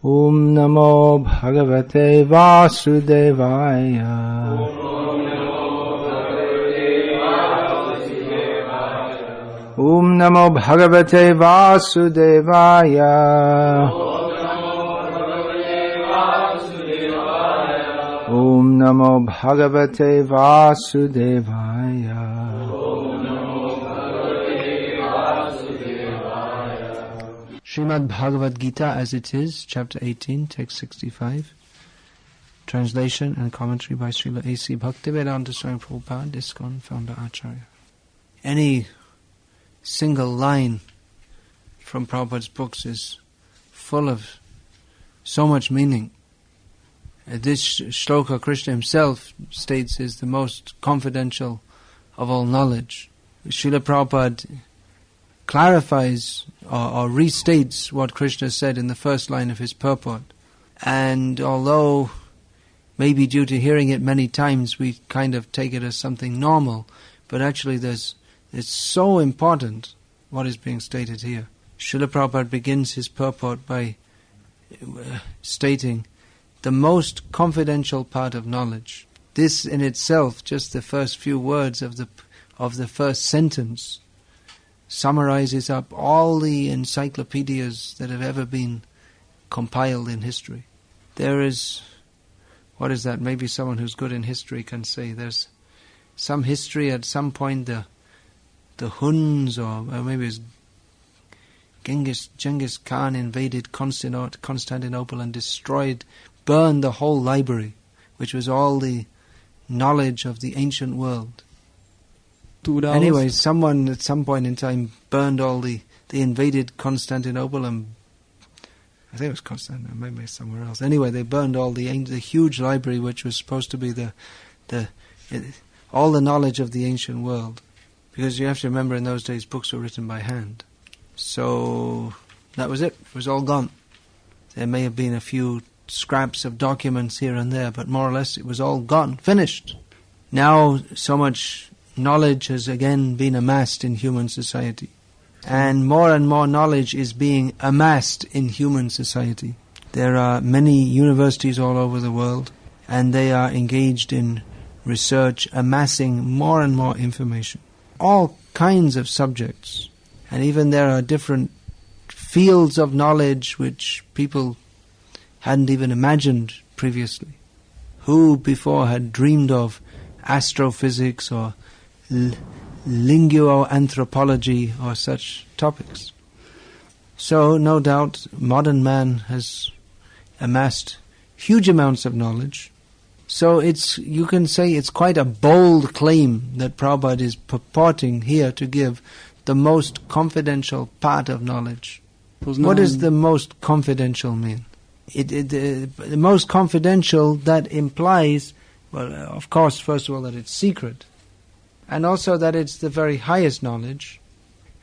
Om Namo Bhagavate Vasudevaya. Om Namo Bhagavate Vasudevaya. Om Namo Bhagavate Vasudevaya. Srimad Bhagavad-gita as it is, chapter 18, text 65. Translation and commentary by Srila A.C. Bhaktivedanta Swami Prabhupada, ISKCON founder Acharya. Any single line from Prabhupada's books is full of so much meaning. This shloka Krishna himself states is the most confidential of all knowledge. Srila Prabhupada clarifies or restates what Krishna said in the first line of his purport. And although maybe due to hearing it many times we kind of take it as something normal, but actually it's so important what is being stated here. Srila Prabhupada begins his purport by stating the most confidential part of knowledge. This in itself, just the first few words of the first sentence, summarizes up all the encyclopedias that have ever been compiled in history. There is, what is that? Maybe someone who's good in history can say there's some history at some point the Huns or maybe it's Genghis Khan invaded Constantinople and burned the whole library, which was all the knowledge of the ancient world. Anyway, someone at some point in time burned all they invaded Constantinople, and I think it was Constantinople, maybe somewhere else. Anyway, they burned all the huge library, which was supposed to be all the knowledge of the ancient world. Because you have to remember, in those days, books were written by hand. So that was it. It was all gone. There may have been a few scraps of documents here and there, but more or less it was all gone, finished. Now so much knowledge has again been amassed in human society. And more knowledge is being amassed in human society. There are many universities all over the world, and they are engaged in research, amassing more and more information. All kinds of subjects. And even there are different fields of knowledge which people hadn't even imagined previously. Who before had dreamed of astrophysics or linguoanthropology or such topics? So, no doubt, modern man has amassed huge amounts of knowledge. So you can say it's quite a bold claim that Prabhupada is purporting here to give the most confidential part of knowledge. What does the most confidential mean? The most confidential, that implies, well, of course, first of all, that it's secret, and also that it's the very highest knowledge,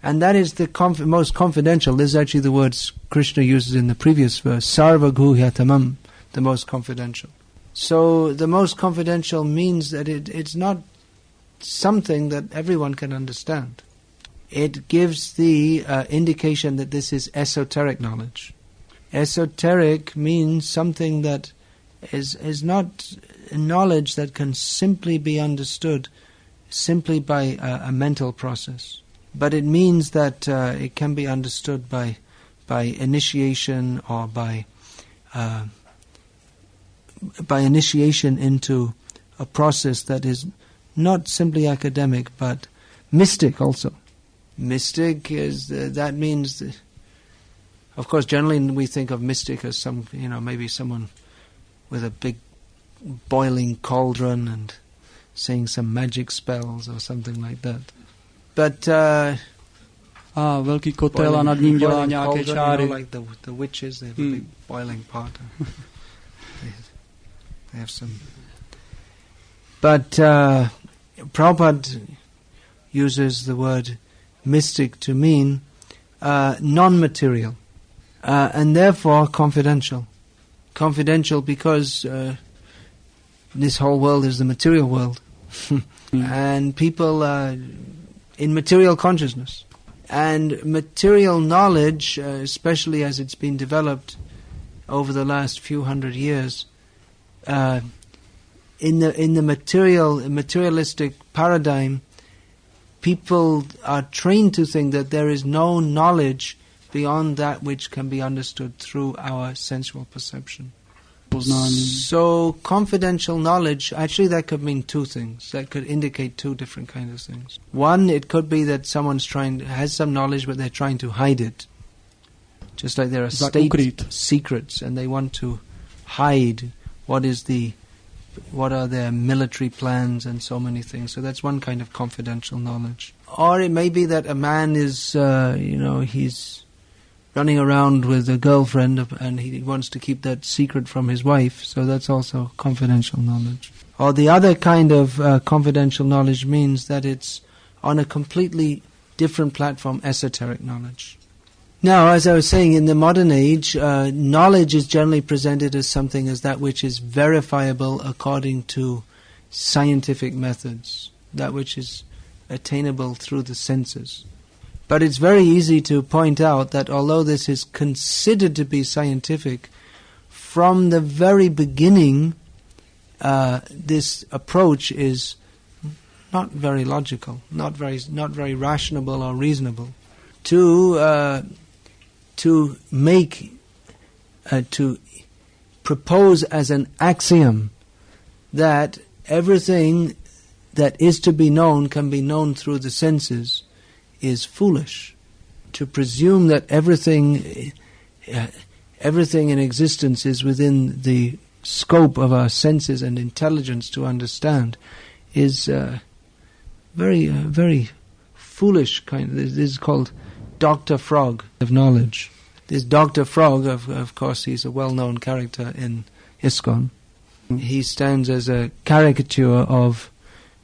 and that is the most confidential. This is actually the words Krishna uses in the previous verse, sarva guhyatamam, the most confidential. So the most confidential means that it's not something that everyone can understand. It gives the indication that this is esoteric knowledge. Esoteric means something that is not knowledge that can simply be understood simply by a mental process. But it means that it can be understood by initiation or by initiation into a process that is not simply academic but mystic also. Mystic that means, of course, generally we think of mystic as maybe someone with a big boiling cauldron and saying some magic spells or something like that. But velký kotel a nad ním dělá nějaké čáry. Like the witches, they have a big boiling pot. They have some. But Prabhupada uses the word mystic to mean non-material, and therefore confidential. Confidential because this whole world is the material world. And people in material consciousness. And material knowledge, especially as it's been developed over the last few hundred years, in the materialistic paradigm, people are trained to think that there is no knowledge beyond that which can be understood through our sensual perception. So confidential knowledge, actually that could mean two things. That could indicate two different kinds of things. One, it could be that someone's has some knowledge but they're trying to hide it. Just like there are state secrets and they want to hide what are their military plans and so many things. So that's one kind of confidential knowledge. Or it may be that a man is, he's running around with a girlfriend and he wants to keep that secret from his wife, so that's also confidential knowledge. Or the other kind of confidential knowledge means that it's on a completely different platform, esoteric knowledge. Now, as I was saying, in the modern age, knowledge is generally presented as something as that which is verifiable according to scientific methods, that which is attainable through the senses. But it's very easy to point out that although this is considered to be scientific, from the very beginning, this approach is not very logical, not very rational or reasonable. To propose as an axiom that everything that is to be known can be known through the senses is foolish. To presume that everything in existence is within the scope of our senses and intelligence to understand is very foolish kind. This is called Dr. Frog of knowledge. This Dr. Frog, of course, he's a well-known character in ISKCON. He stands as a caricature of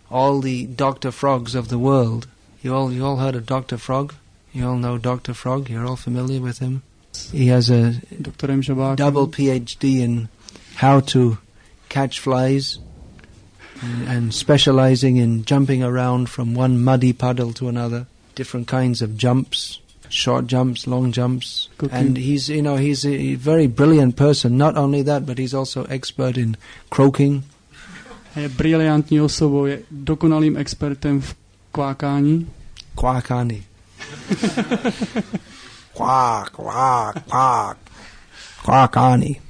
all the Dr. Frogs of the world. You all heard of Dr. Frog? You all know Dr. Frog? You're all familiar with him? He has a double PhD in how to catch flies and specializing in jumping around from one muddy puddle to another, different kinds of jumps, short jumps, long jumps. And he's a very brilliant person. Not only that, but he's also expert in croaking. Je briliantní osobou, je dokonalým expertem v kvákání. Kvákání. Kvák, kvák, kvák. Kvákání.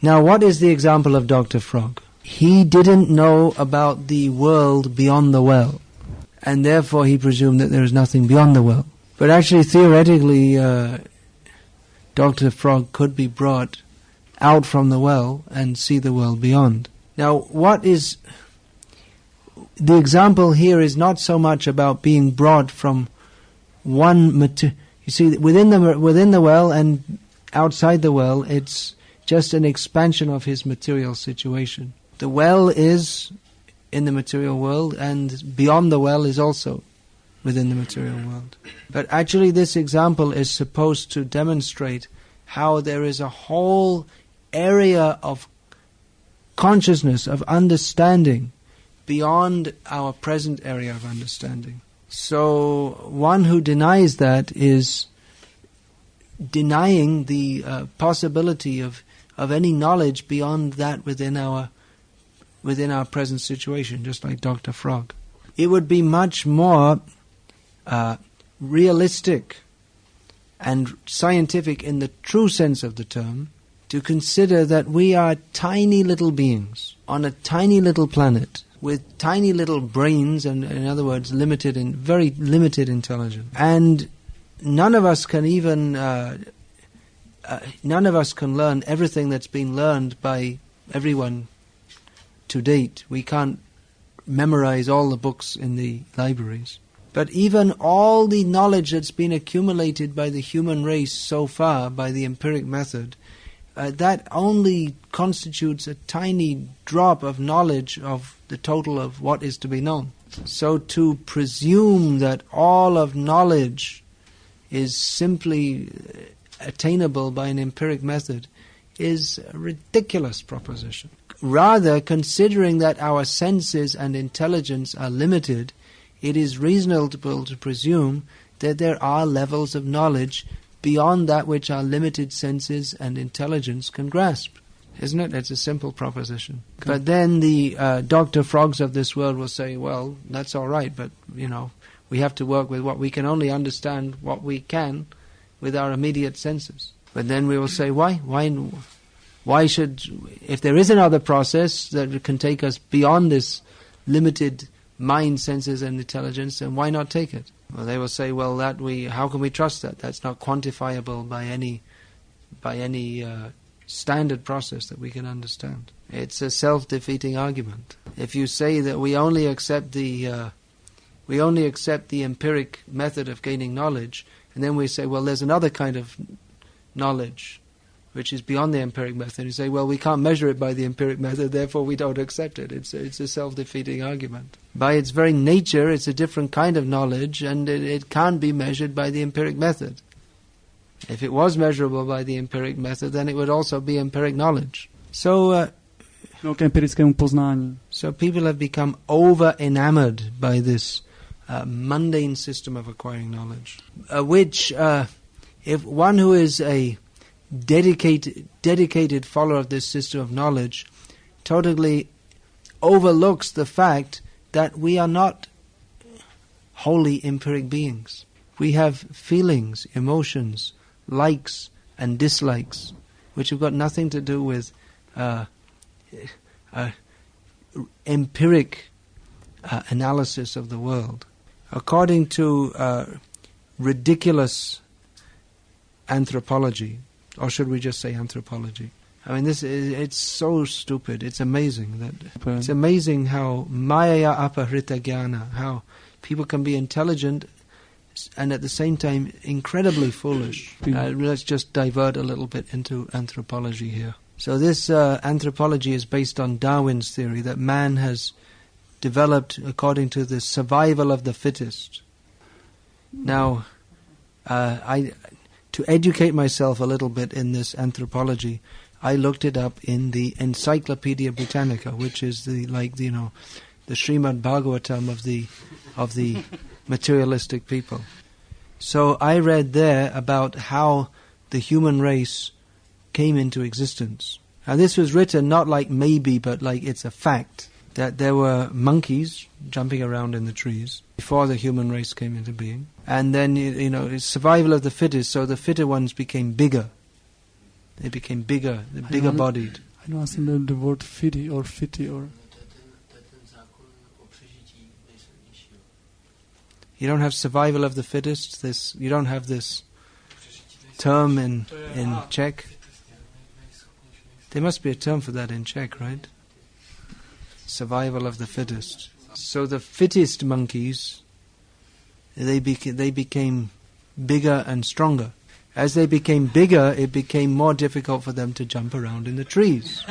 Now, what is the example of Dr. Frog? He didn't know about the world beyond the well, and therefore he presumed that there is nothing beyond the well. But actually, theoretically, Dr. Frog could be brought out from the well and see the world beyond. Now, what is the example here is not so much about being brought from one material. You see, within the well and outside the well, it's just an expansion of his material situation. The well is in the material world, and beyond the well is also within the material world. But actually this example is supposed to demonstrate how there is a whole area of consciousness, of understanding, beyond our present area of understanding. So one who denies that is denying the possibility of any knowledge beyond that within our present situation, just like Dr. Frog. It would be much more realistic and scientific in the true sense of the term to consider that we are tiny little beings on a tiny little planet with tiny little brains, and in other words, very limited intelligence. And none of us can learn everything that's been learned by everyone to date. We can't memorize all the books in the libraries. But even all the knowledge that's been accumulated by the human race so far by the empiric method, that only constitutes a tiny drop of knowledge of the total of what is to be known. So to presume that all of knowledge is simply attainable by an empiric method is a ridiculous proposition. Rather, considering that our senses and intelligence are limited, it is reasonable to presume that there are levels of knowledge beyond that which our limited senses and intelligence can grasp. Isn't it? It's a simple proposition. Okay. But then the Dr. Frogs of this world will say, well, that's all right, but, we have to work with what we can only understand what we can with our immediate senses. But then we will say, why? Why should, if there is another process that can take us beyond this limited mind, senses and intelligence, then why not take it? Well, they will say, well, how can we trust that? That's not quantifiable by any standard process that we can understand. It's a self-defeating argument. If you say that we only accept the empiric method of gaining knowledge, and then we say, well, there's another kind of knowledge which is beyond the empiric method. You say, well, we can't measure it by the empiric method, therefore we don't accept it. It's a self-defeating argument. By its very nature, it's a different kind of knowledge, and it can't be measured by the empiric method. If it was measurable by the empiric method, then it would also be empiric knowledge. So people have become over-enamored by this mundane system of acquiring knowledge, which, if one who is a dedicated follower of this system of knowledge totally overlooks the fact that we are not wholly empiric beings. We have feelings, emotions, likes and dislikes, which have got nothing to do with empiric analysis of the world. According to ridiculous anthropology, or should we just say anthropology? I mean, it's so stupid. It's amazing it's amazing how maya apahrita jnana, how people can be intelligent and at the same time incredibly foolish. Let's just divert a little bit into anthropology here. So this anthropology is based on Darwin's theory that man has developed according to the survival of the fittest. Now, to educate myself a little bit in this anthropology, I looked it up in the Encyclopedia Britannica, which is the Srimad Bhagavatam of the materialistic people. So I read there about how the human race came into existence. Now this was written not like maybe, but like it's a fact, that there were monkeys jumping around in the trees before the human race came into being. And then, it's survival of the fittest, so the fitter ones became bigger. They became bigger, bigger-bodied. I don't understand the word fitty or... You don't have survival of the fittest. You don't have this term in Czech. There must be a term for that in Czech, right? Survival of the fittest. So the fittest monkeys, they became bigger and stronger. As they became bigger, it became more difficult for them to jump around in the trees.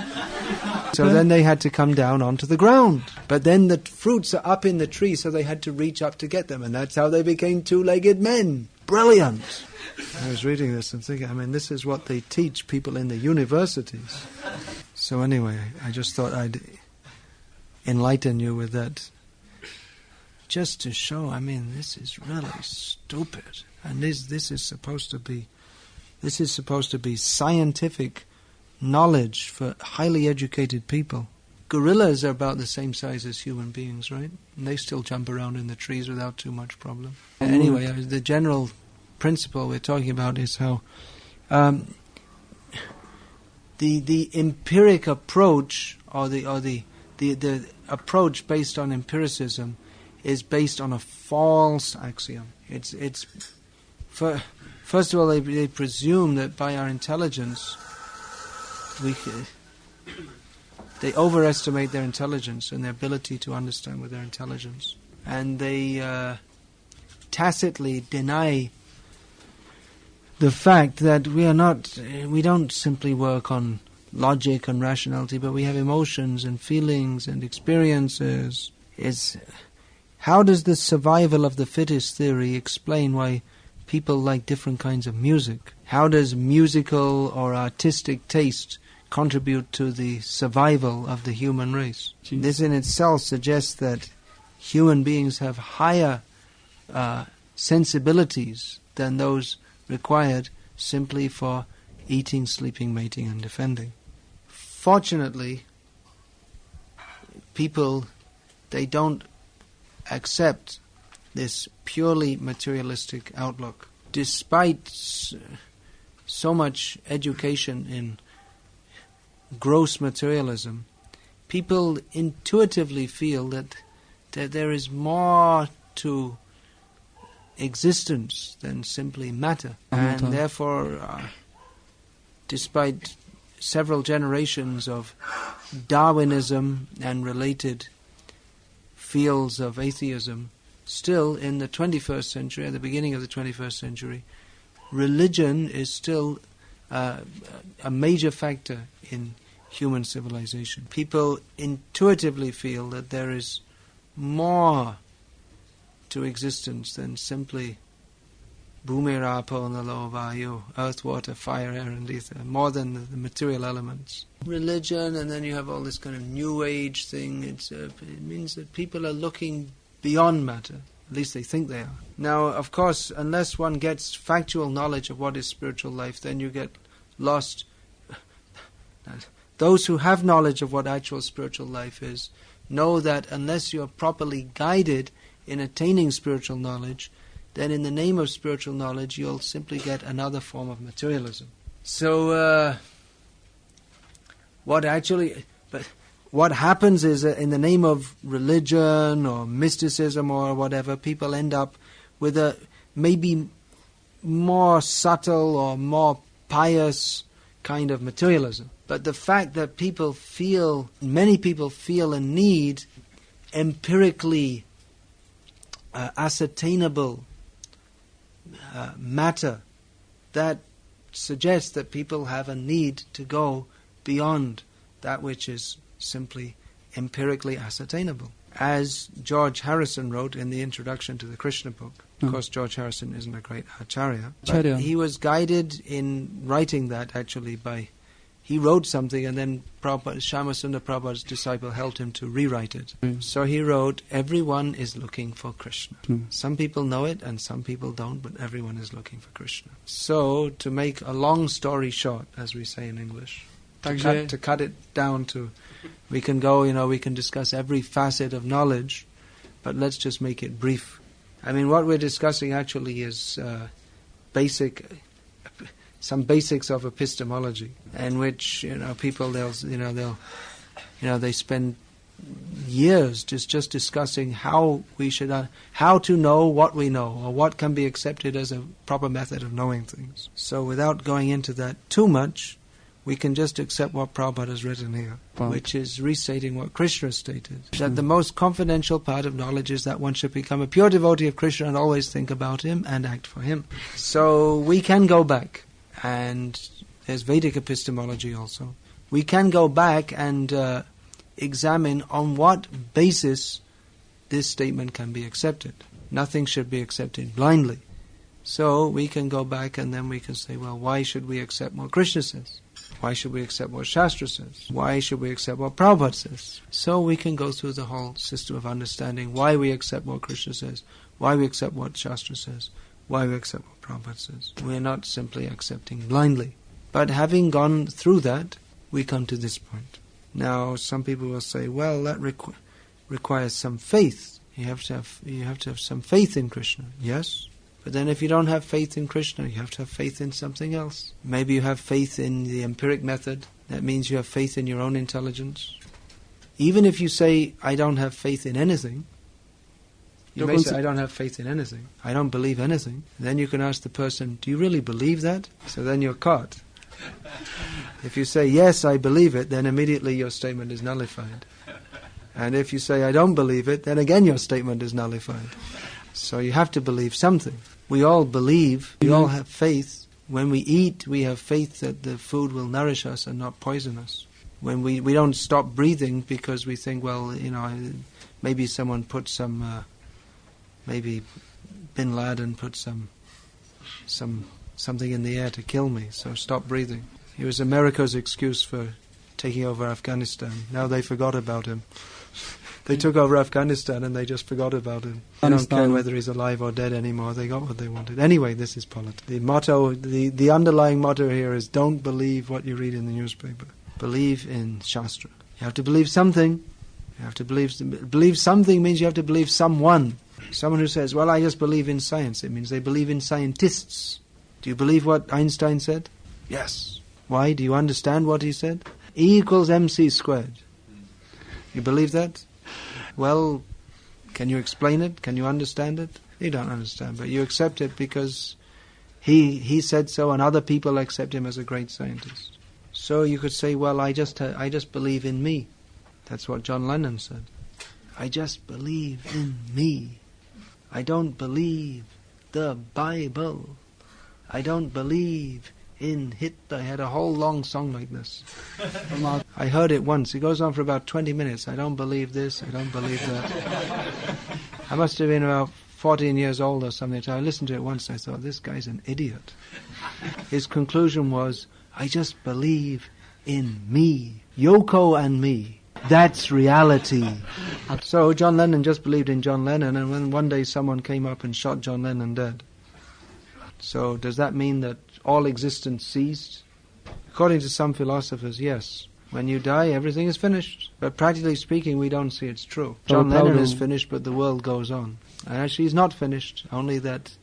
So then they had to come down onto the ground. But then the fruits are up in the tree, so they had to reach up to get them. And that's how they became two-legged men. Brilliant! I was reading this and thinking, this is what they teach people in the universities. So anyway, I just thought I'd enlighten you with that. Just to show, this is really stupid. And this is supposed to be scientific knowledge for highly educated people. Gorillas are about the same size as human beings, right? And they still jump around in the trees without too much problem. Anyway, the general principle we're talking about is how the empiric approach, or the approach based on empiricism, is based on a false axiom. First of all, they presume that by our intelligence, they overestimate their intelligence and their ability to understand with their intelligence. And they tacitly deny the fact that we don't simply work on logic and rationality, but we have emotions and feelings and experiences. How does the survival of the fittest theory explain why people like different kinds of music? How does musical or artistic taste contribute to the survival of the human race? This in itself suggests that human beings have higher sensibilities than those required simply for eating, sleeping, mating and defending. Fortunately, people, they don't accept this purely materialistic outlook. Despite so much education in gross materialism, people intuitively feel that there is more to existence than simply matter. And therefore, despite several generations of Darwinism and related fields of atheism, still in the 21st century, at the beginning of the 21st century, religion is still a major factor in human civilization. People intuitively feel that there is more to existence than simply Bhumi, Rapo, Nalo, Vayu, earth, water, fire, air and ether, more than the material elements. Religion, and then you have all this kind of new age thing. It means that people are looking beyond matter. At least they think they are. Now, of course, unless one gets factual knowledge of what is spiritual life, then you get lost. Those who have knowledge of what actual spiritual life is know that unless you are properly guided in attaining spiritual knowledge, then in the name of spiritual knowledge you'll simply get another form of materialism. So what happens is that in the name of religion or mysticism or whatever, people end up with a maybe more subtle or more pious kind of materialism. But the fact that many people feel a need, empirically ascertainable matter, that suggests that people have a need to go beyond that which is simply empirically ascertainable. As George Harrison wrote in the introduction to the Krishna book, of course George Harrison isn't a great acharya, but he was guided in writing that actually by, he wrote something and then Shyamasundar Prabhupada's disciple helped him to rewrite it. So he wrote, everyone is looking for Krishna. Some people know it and some people don't, but everyone is looking for Krishna. So, to make a long story short, as we say in English, to cut it down to, we can discuss every facet of knowledge, but let's just make it brief. I mean, what we're discussing actually is some basics of epistemology, in which people they spend years just discussing how to know what we know, or what can be accepted as a proper method of knowing things. So without going into that too much, we can just accept what Prabhupada has written here, which is restating what Krishna stated, that the most confidential part of knowledge is that one should become a pure devotee of Krishna and always think about him and act for him. So we can go back, and there's Vedic epistemology also. We can go back and examine on what basis this statement can be accepted. Nothing should be accepted blindly. So we can go back and then we can say, well, why should we accept what Krishna says? Why should we accept what Shastra says? Why should we accept what Prabhupada says? So we can go through the whole system of understanding why we accept what Krishna says, why we accept what Shastra says, why we accept what Prabhupada says. We're not simply accepting blindly. But having gone through that, we come to this point. Now, some people will say, well, that requires some faith. You have to have some faith in Krishna. Yes. But then if you don't have faith in Krishna, you have to have faith in something else. Maybe you have faith in the empiric method. That means you have faith in your own intelligence. Even if you say, I don't have faith in anything, you may say, I don't have faith in anything. I don't believe anything. Then you can ask the person, do you really believe that? So then you're caught. If you say, yes, I believe it, then immediately your statement is nullified. And if you say, I don't believe it, then again your statement is nullified. So you have to believe something. We all believe, we all have faith. When we eat, we have faith that the food will nourish us and not poison us. When we don't stop breathing because we think, well, maybe someone put some, maybe Bin Laden put something in the air to kill me, so stop breathing. It was America's excuse for taking over Afghanistan. Now they forgot about him. They took over Afghanistan and they just forgot about him. They don't care whether he's alive or dead anymore. They got what they wanted. Anyway, this is politics. The motto, the underlying motto here is don't believe what you read in the newspaper. Believe in Shastra. You have to believe something. You have to believe something means you have to believe someone. Someone who says, well, I just believe in science. It means they believe in scientists. Do you believe what Einstein said? Yes. Why? Do you understand what he said? E equals mc squared. You believe that? Well, can you explain it? Can you understand it? You don't understand, but you accept it because he said so and other people accept him as a great scientist. So you could say, well, I just believe in me. That's what John Lennon said. I just believe in me. I don't believe the Bible. I don't believe in Hitler. I had a whole long song like this. I heard it once. It goes on for about 20 minutes. I don't believe this. I don't believe that. I must have been about 14 years old or something. So I listened to it once and I thought, this guy's an idiot. His conclusion was, I just believe in me. Yoko and me. That's reality. So John Lennon just believed in John Lennon, and when one day someone came up and shot John Lennon dead. So does that mean that all existence ceased? According to some philosophers, yes. When you die, everything is finished. But practically speaking, we don't see it's true. John Lennon is finished, but the world goes on. And actually he's not finished, only that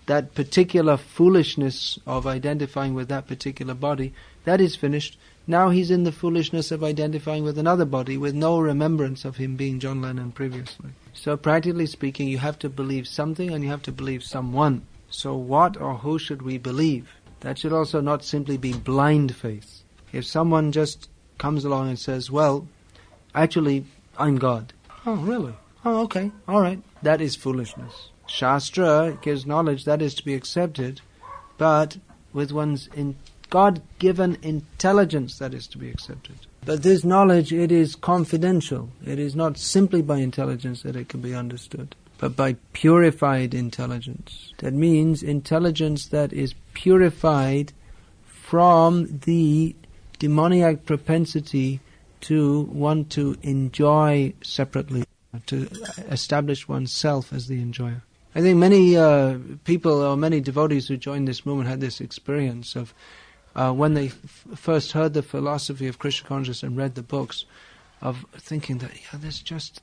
particular foolishness of identifying with that particular body, that is finished. Now he's in the foolishness of identifying with another body with no remembrance of him being John Lennon previously. So practically speaking, you have to believe something and you have to believe someone. So what or who should we believe? That should also not simply be blind faith. If someone just comes along and says, well, actually, I'm God. Oh, really? Oh, okay, all right. That is foolishness. Shastra gives knowledge that is to be accepted, but with one's God-given intelligence that is to be accepted. But this knowledge, it is confidential. It is not simply by intelligence that it can be understood, but by purified intelligence. That means intelligence that is purified from the demoniac propensity to want to enjoy separately, to establish oneself as the enjoyer. I think many people or many devotees who joined this movement had this experience of when they first heard the philosophy of Krishna consciousness and read the books, of thinking that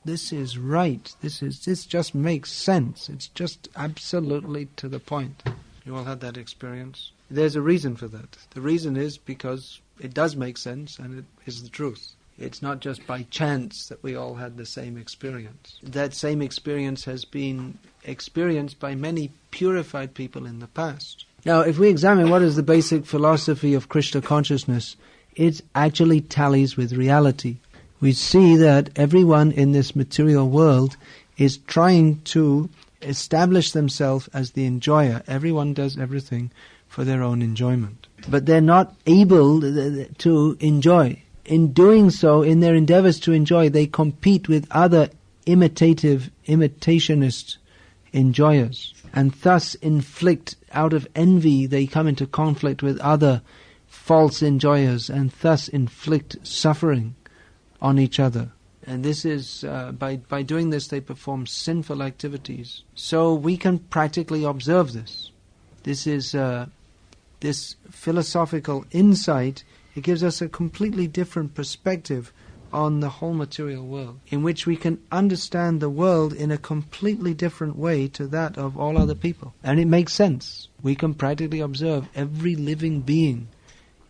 this is right, this just makes sense. It's just absolutely to the point. You all had that experience. There's a reason for that. The reason is because it does make sense and it is the truth. It's not just by chance that we all had the same experience. That same experience has been experienced by many purified people in the past. Now, if we examine what is the basic philosophy of Krishna consciousness, it actually tallies with reality. We see that everyone in this material world is trying to establish themselves as the enjoyer. Everyone does everything for their own enjoyment. But they're not able to enjoy. In doing so, in their endeavors to enjoy, they compete with other imitationist enjoyers, and thus inflict, out of envy, they come into conflict with other false enjoyers, and thus inflict suffering on each other. And this is, by doing this, they perform sinful activities. So we can practically observe this. This is, this philosophical insight, it gives us a completely different perspective on the whole material world, in which we can understand the world in a completely different way to that of all other people. And it makes sense. We can practically observe every living being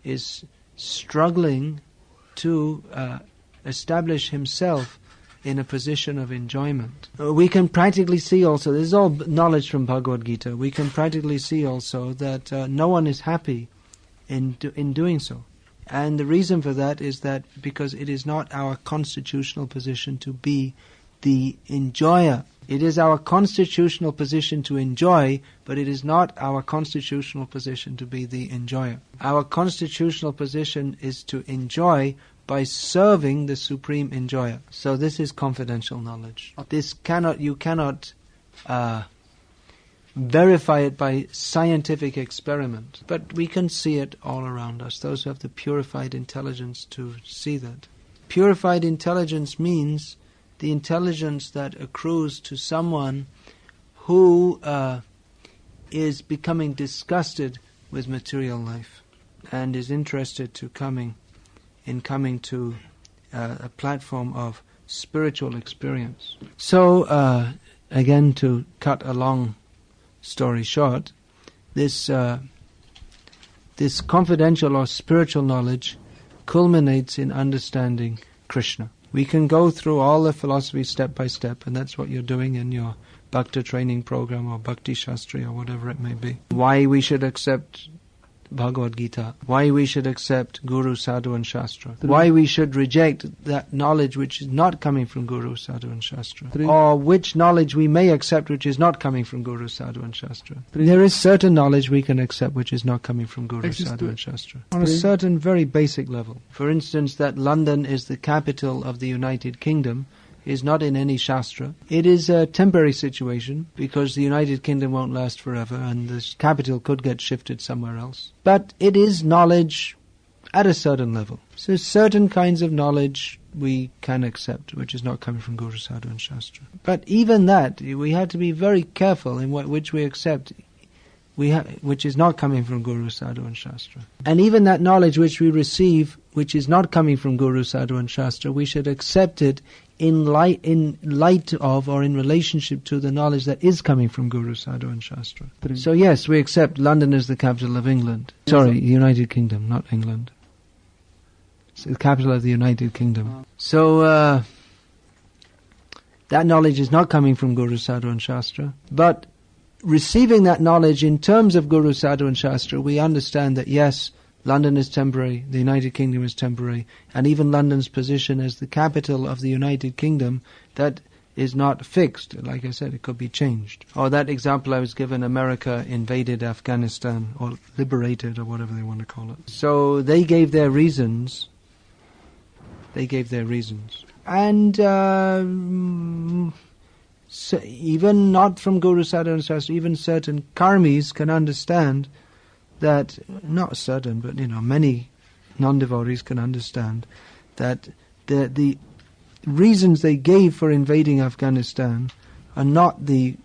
is struggling to establish himself in a position of enjoyment. We can practically see also, this is all knowledge from Bhagavad-gita, we can practically see also that no one is happy in doing so. And the reason for that is that because it is not our constitutional position to be the enjoyer. It is our constitutional position to enjoy, but it is not our constitutional position to be the enjoyer. Our constitutional position is to enjoy by serving the supreme enjoyer. So this is confidential knowledge. You cannot verify it by scientific experiment, but we can see it all around us, those who have the purified intelligence to see that. Purified intelligence means the intelligence that accrues to someone who is becoming disgusted with material life and is interested in coming to a platform of spiritual experience. So, again, to cut a long story short, this confidential or spiritual knowledge culminates in understanding Krishna. We can go through all the philosophy step by step, and that's what you're doing in your Bhakti training program or Bhakti Shastri or whatever it may be. Why we should accept Bhagavad-gita, why we should accept Guru, Sadhu and Shastra, why we should reject that knowledge which is not coming from Guru, Sadhu and Shastra, or which knowledge we may accept which is not coming from Guru, Sadhu and Shastra. There is certain knowledge we can accept which is not coming from Guru, Sadhu and Shastra, on a certain very basic level. For instance, that London is the capital of the United Kingdom is not in any Shastra. It is a temporary situation because the United Kingdom won't last forever and the capital could get shifted somewhere else. But it is knowledge at a certain level. So certain kinds of knowledge we can accept, which is not coming from Guru, Sadhu and Shastra. But even that, we have to be very careful in which we accept, which is not coming from Guru, Sadhu and Shastra. And even that knowledge which we receive, which is not coming from Guru, Sadhu and Shastra, we should accept it in light of or in relationship to the knowledge that is coming from Guru, Sadhu and Shastra. So yes, we accept London as the capital of England. Sorry, United Kingdom, not England. It's the capital of the United Kingdom. So that knowledge is not coming from Guru, Sadhu and Shastra. But receiving that knowledge in terms of Guru, Sadhu and Shastra, we understand that yes, London is temporary, the United Kingdom is temporary, and even London's position as the capital of the United Kingdom, that is not fixed. Like I said, it could be changed. Or that example I was given, America invaded Afghanistan, or liberated, or whatever they want to call it. So they gave their reasons. And so even not from Guru, Sadhu and Shastra, even certain karmis can understand that, not certain, but many non-devotees can understand that the reasons they gave for invading Afghanistan are not the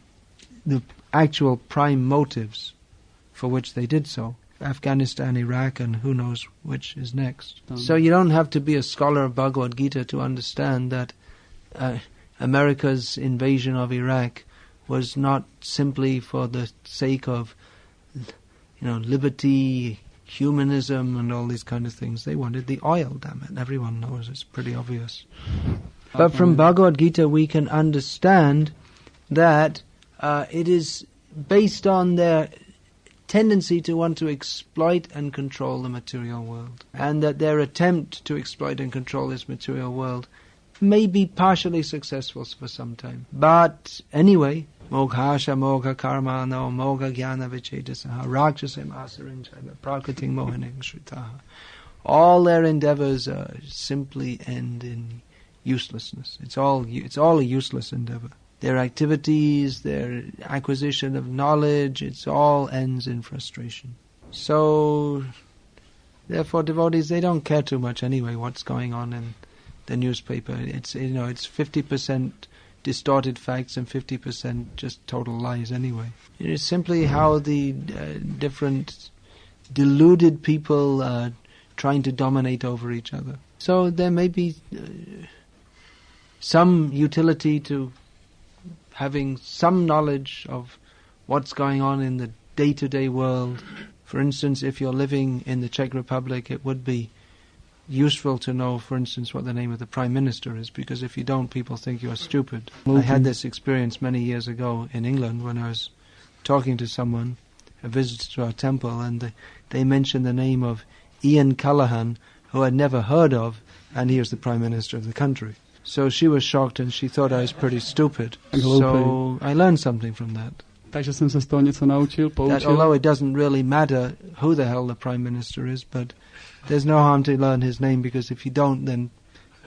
actual prime motives for which they did so. Afghanistan, Iraq, and who knows which is next. So you don't have to be a scholar of Bhagavad-gita to understand that America's invasion of Iraq was not simply for the sake of liberty, humanism, and all these kind of things. They wanted the oil, damn it. Everyone knows, it's pretty obvious. But from Bhagavad-gita we can understand that it is based on their tendency to want to exploit and control the material world. And that their attempt to exploit and control this material world may be partially successful for some time. But anyway, Moghasha Mogha Karma no Mogha Jnana Vichedasaha Rakshasam Asarin Chaiva Prakriting Mohaning Shritaha. All their endeavors simply end in uselessness. It's all a useless endeavor. Their activities, their acquisition of knowledge, it all ends in frustration. So, therefore, devotees, they don't care too much anyway what's going on in the newspaper. It's 50% distorted facts and 50% just total lies anyway. It is simply how the different deluded people are trying to dominate over each other. So there may be some utility to having some knowledge of what's going on in the day-to-day world. For instance, if you're living in the Czech Republic, it would be useful to know, for instance, what the name of the Prime Minister is, because if you don't, people think you're stupid. I had this experience many years ago in England when I was talking to someone, a visitor to our temple, and they mentioned the name of Ian Callaghan, who I'd never heard of, and he was the Prime Minister of the country. So she was shocked and she thought I was pretty stupid. So I learned something from that. Takže jsem se z toho něco naučil, poučil. That although it doesn't really matter who the hell the Prime Minister is, but there's no harm to learn his name, because if you don't, then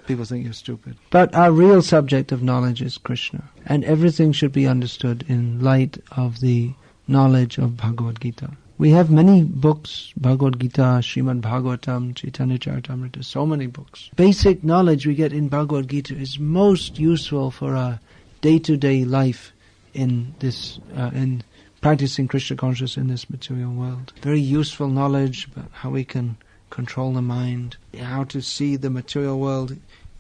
people think you're stupid. But our real subject of knowledge is Krishna, and everything should be understood in light of the knowledge of Bhagavad-gita. We have many books, Bhagavad-gita, Srimad Bhagavatam, Chaitanya Charitamrita, so many books. Basic knowledge we get in Bhagavad-gita is most useful for our day-to-day life in this, in practicing Krishna consciousness in this material world. Very useful knowledge about how we can control the mind, how to see the material world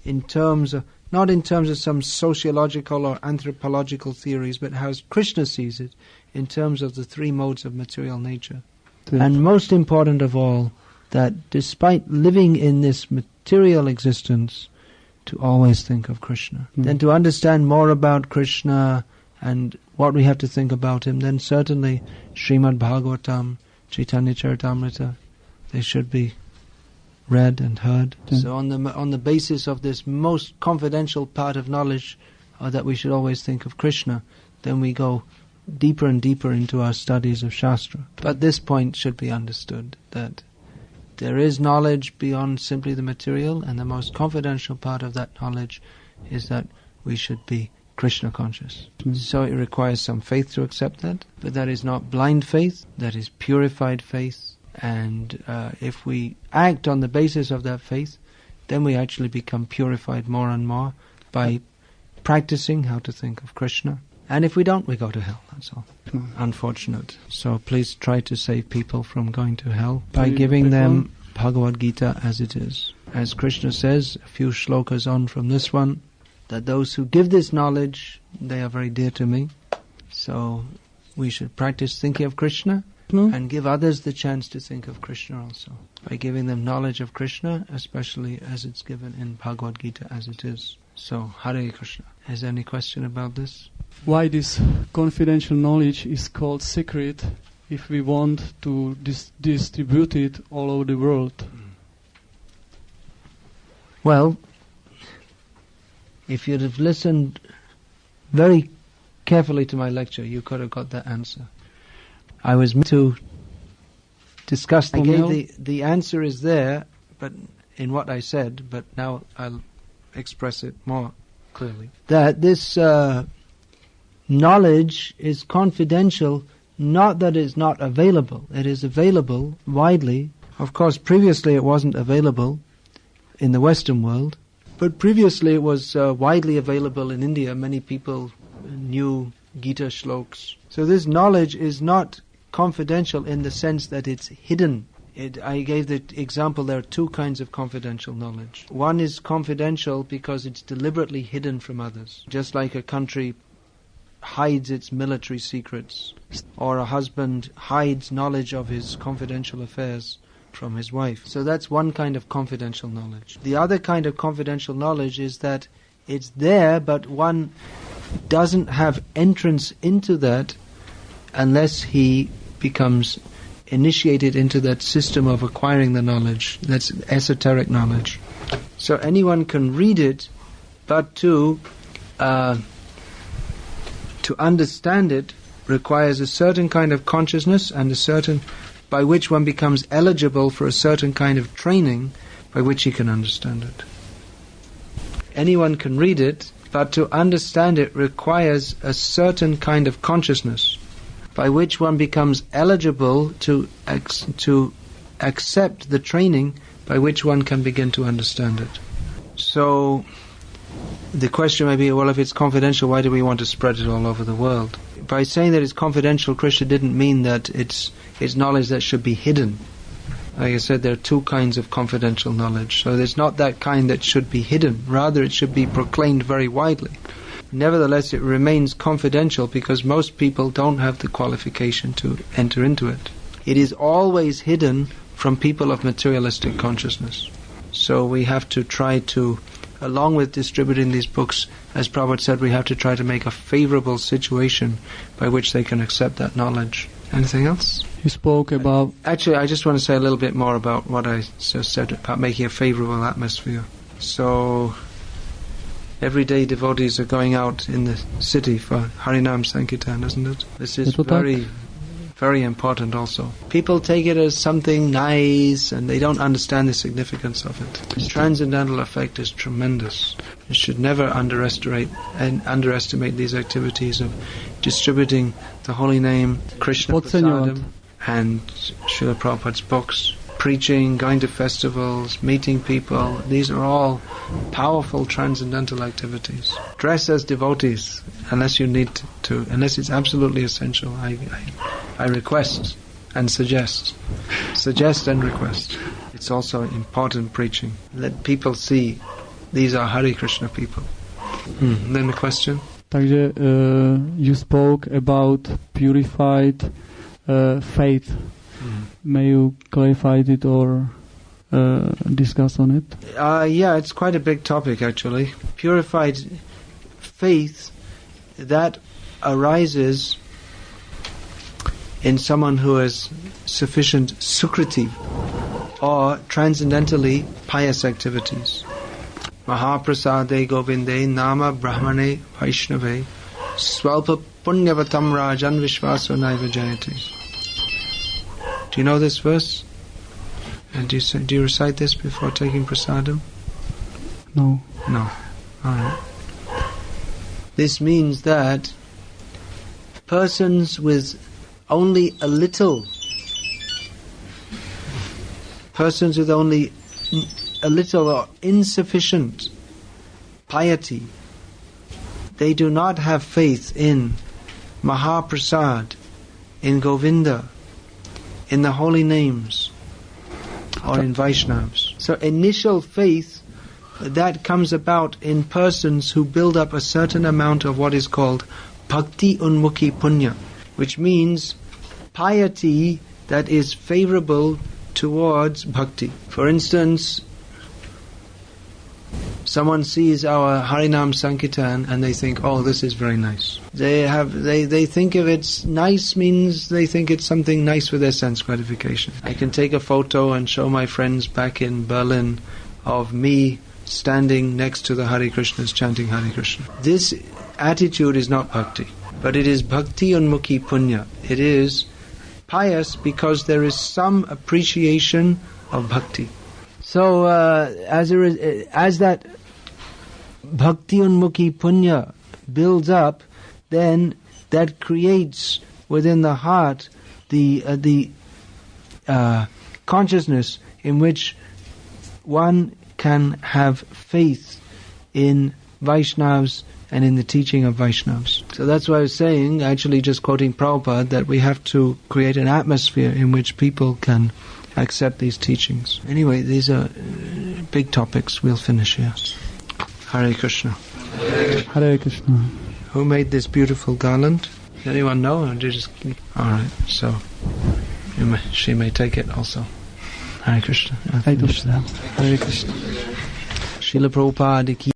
in terms of, not in terms of some sociological or anthropological theories, but how Krishna sees it in terms of the three modes of material nature. And most important of all, that despite living in this material existence, to always think of Krishna. Then to understand more about Krishna and what we have to think about him, then certainly Srimad Bhagavatam, Chaitanya Charitamrita, they should be read and heard. So on the basis of this most confidential part of knowledge, that we should always think of Krishna, then we go deeper and deeper into our studies of Shastra. But this point should be understood, that there is knowledge beyond simply the material, and the most confidential part of that knowledge is that we should be Krishna conscious. So it requires some faith to accept that, but that is not blind faith, that is purified faith. And if we act on the basis of that faith, then we actually become purified more and more by practicing how to think of Krishna. And if we don't, we go to hell, that's all. Unfortunate. So please try to save people from going to hell by giving them Bhagavad-gita as it is. As Krishna says, a few shlokas on from this one, that those who give this knowledge, they are very dear to me. So we should practice thinking of Krishna and give others the chance to think of Krishna also, by giving them knowledge of Krishna, especially as it's given in Bhagavad-gita as it is. So, Hare Krishna. Is there any question about this? Why this confidential knowledge is called secret if we want to distribute it all over the world? Well, if you'd have listened very carefully to my lecture, you could have got that answer. I was meant to discuss, I gave the answer is there, but in what I said, but now I'll express it more clearly. That this knowledge is confidential, not that it's not available. It is available widely. Of course, previously it wasn't available in the Western world, but previously it was widely available in India. Many people knew Gita shloks. So this knowledge is not confidential in the sense that it's hidden. I gave the example, there are two kinds of confidential knowledge. One is confidential because it's deliberately hidden from others, just like a country hides its military secrets, or a husband hides knowledge of his confidential affairs from his wife. So that's one kind of confidential knowledge. The other kind of confidential knowledge is that it's there, but one doesn't have entrance into that unless he becomes initiated into that system of acquiring the knowledge. That's esoteric knowledge. So anyone can read it, but to understand it requires a certain kind of consciousness and a certain, by which one becomes eligible for a certain kind of training by which he can understand it. Anyone can read it, but to understand it requires a certain kind of consciousness by which one becomes eligible to accept the training by which one can begin to understand it. So the question may be, well, if it's confidential, why do we want to spread it all over the world? By saying that it's confidential, Krishna didn't mean that it's knowledge that should be hidden. Like I said, there are two kinds of confidential knowledge. So there's not that kind that should be hidden. Rather, it should be proclaimed very widely. Nevertheless, it remains confidential because most people don't have the qualification to enter into it. It is always hidden from people of materialistic consciousness. So we have to try to, along with distributing these books, as Prabhupada said, we have to try to make a favorable situation by which they can accept that knowledge. Anything else? You spoke about... Actually, I just want to say a little bit more about what I just said about making a favorable atmosphere. So every day devotees are going out in the city for Harinam Sankirtan, isn't it? This is very, very important also. People take it as something nice and they don't understand the significance of it. The transcendental effect is tremendous. You should never underestimate these activities of distributing the holy name, Krishna Prasadam, and Srila Prabhupada's books, preaching, going to festivals, meeting people. These are all powerful transcendental activities. Dress as devotees, unless you need to, unless it's absolutely essential. I request and suggest. Suggest and request. It's also important preaching. Let people see these are Hare Krishna people. Then the question? Takže you spoke about purified faith. May you clarify it or discuss on it? Yeah, it's quite a big topic actually. Purified faith that arises in someone who has sufficient sukriti or transcendentally pious activities. Mahaprasade Govinde Nama Brahmane Vaishnave Swalpa Punyavatam Rajan Vishvaso Naiva Jayate. Do you know this verse? And do you recite this before taking prasadam? No. No. Alright. This means that persons with only a little or insufficient piety, they do not have faith in Mahaprasad, in Govinda, in the holy names, or in Vaishnavas. So initial faith that comes about in persons who build up a certain amount of what is called Bhakti Unmukhi Punya, which means piety that is favorable towards bhakti. For instance, someone sees our Harinam Sankirtan and they think, oh, this is very nice. They think of it's nice means they think it's something nice for their sense gratification. I can take a photo and show my friends back in Berlin of me standing next to the Hare Krishnas chanting Hare Krishna. This attitude is not bhakti, but it is Bhakti Unmukhi Punya. It is pious because there is some appreciation of bhakti. So as that Bhakti Unmukhi Punya builds up, then that creates within the heart the consciousness in which one can have faith in Vaishnavas and in the teaching of Vaishnavas. So that's why I was saying, actually just quoting Prabhupada, that we have to create an atmosphere in which people can accept these teachings. Anyway, these are big topics. We'll finish here. Hare Krishna. Hare Krishna. Who made this beautiful garland? Does anyone know? Or did you just... Alright, so she may take it also. Hare Krishna. Hare Krishna. Hare Krishna. Srila Prabhupada ki